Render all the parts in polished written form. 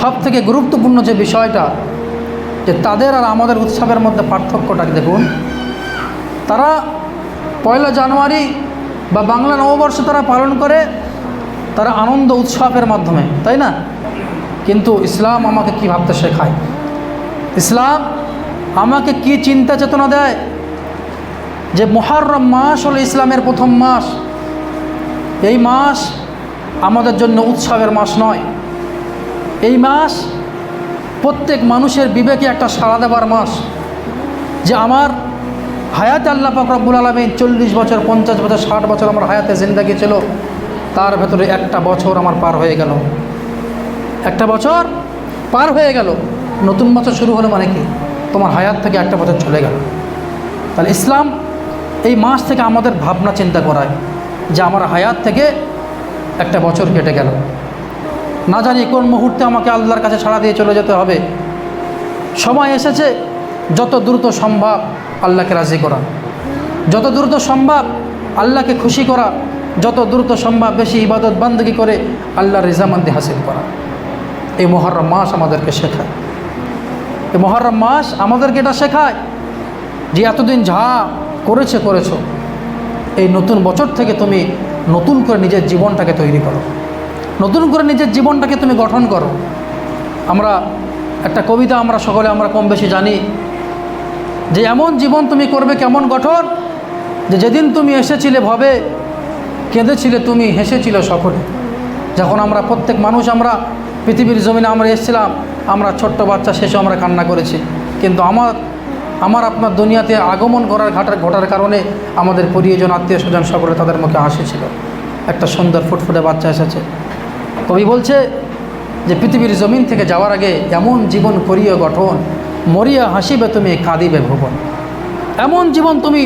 সবথেকে গুরুত্বপূর্ণ যে বিষয়টা, যে তাদের আর আমাদের উৎসবের মধ্যে পার্থক্যটা দেখুন। তারা 1 জানুয়ারি বা বাংলা নববর্ষ তারা পালন করে তারা আনন্দ উৎসবের মাধ্যমে, তাই না? কিন্তু ইসলাম আমাকে কি ভাবতে শেখায়, ইসলাম আমাকে কি চিন্তা চেতনা দেয়, যে মুহররম মাস হলো ইসলামের প্রথম মাস। এই মাস আমাদের জন্য উৎসবের মাস নয়, এই মাস প্রত্যেক মানুষের বিবেকে একটা সাড়া দেবার মাস। যে আমার হায়াতে আল্লাহ পাক রব্বুল আলামিন 40 বছর, 50 বছর, 60 বছর আমার হায়াতে জিন্দেগি ছিল, তার ভেতরে একটা বছর আমার পার হয়ে গেল, একটা বছর পার হয়ে গেল। নতুন বছর শুরু হলো মানে কি? তোমার হায়াত থেকে একটা বছর চলে গেল। তাহলে ইসলাম এই মাস থেকে আমাদের ভাবনা চিন্তা করায় যে আমার হায়াত থেকে একটা বছর কেটে গেল, না জানি কোন মুহূর্তে আমাকে আল্লাহর কাছে ছাড়া দিয়ে চলে যেতে হবে। সময় এসেছে যত দ্রুত সম্ভব আল্লাহকে রাজি করা, যত দ্রুত সম্ভব আল্লাহকে খুশি করা, যত দ্রুত সম্ভব বেশি ইবাদত বান্দগি করে আল্লাহর রিজামন্দি হাসিল করা। এই মুহররম মাস আমাদেরকে শেখায়, এই মুহররম মাস আমাদেরকে এটা শেখায় যে এতদিন যা করেছো, এই নতুন বছর থেকে তুমি নতুন করে নিজের জীবনটাকে তৈরি করো, নতুন করে নিজের জীবনটাকে তুমি গঠন করো। আমরা একটা কবিতা আমরা সকলে আমরা কম বেশি জানি, যে এমন জীবন তুমি করবে কেমন গঠন, যে যেদিন তুমি এসেছিলে ভবে, কেঁদেছিলে তুমি, হেসেছিলে সকলে। যখন আমরা প্রত্যেক মানুষ আমরা পৃথিবীর জমিনে আমরা এসেছিলাম, আমরা ছোট্ট বাচ্চা শেষে আমরা কান্না করেছি, কিন্তু আমার আপনার দুনিয়াতে আগমন ঘটার কারণে আমাদের পরিজন, আত্মীয় স্বজন সকলে তাদের মুখে হাসি ছিল, একটা সুন্দর ফুটফুটে বাচ্চা এসেছে। কবি বলছে যে পৃথিবীর জমিন থেকে যাওয়ার আগে এমন জীবন করিও গঠন, মরিয়া হাসিবে তুমি, কাঁদিবে ভুবন। এমন জীবন তুমি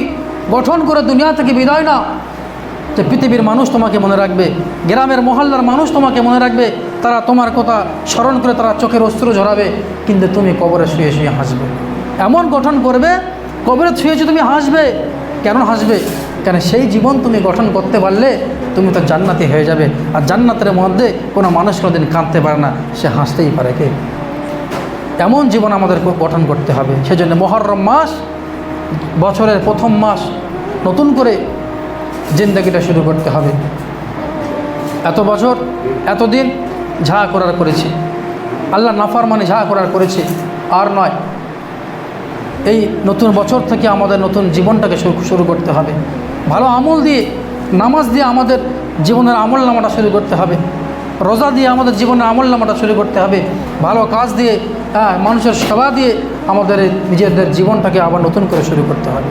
গঠন করে দুনিয়া থেকে বিদায় নাও যে পৃথিবীর মানুষ তোমাকে মনে রাখবে, গ্রামের মহল্লার মানুষ তোমাকে মনে রাখবে, তারা তোমার কথা স্মরণ করে তারা চোখের অশ্রু ঝরাবে, কিন্তু তুমি কবরে শুয়ে শুয়ে হাসবে। এমন গঠন করবে, কবরে শুয়ে শুয়ে তুমি হাসবে। কেন হাসবে? কেন সেই জীবন তুমি গঠন করতে পারলে তুমি তো জান্নাতি হয়ে যাবে। আর জান্নাতের মধ্যে কোনো মানুষ কোনোদিন কাঁদতে পারে না, সে হাসতেই পারে কে? এমন জীবন আমাদের গঠন করতে হবে। সেজন্য মুহররম মাস বছরের প্রথম মাস, নতুন করে জিন্দেগিটা শুরু করতে হবে। এত বছর এতদিন যা করার করেছি, আল্লাহ নাফরমানি যা করার করেছি, আর নয়। এই নতুন বছর থেকে আমাদের নতুন জীবনটাকে শুরু করতে হবে। ভালো আমল দিয়ে, নামাজ দিয়ে আমাদের জীবনের আমল নামাটা শুরু করতে হবে, রোজা দিয়ে আমাদের জীবনের আমল নামাটা শুরু করতে হবে, ভালো কাজ দিয়ে, মানুষের সেবা দিয়ে আমাদের নিজেদের জীবনটাকে আবার নতুন করে শুরু করতে হবে।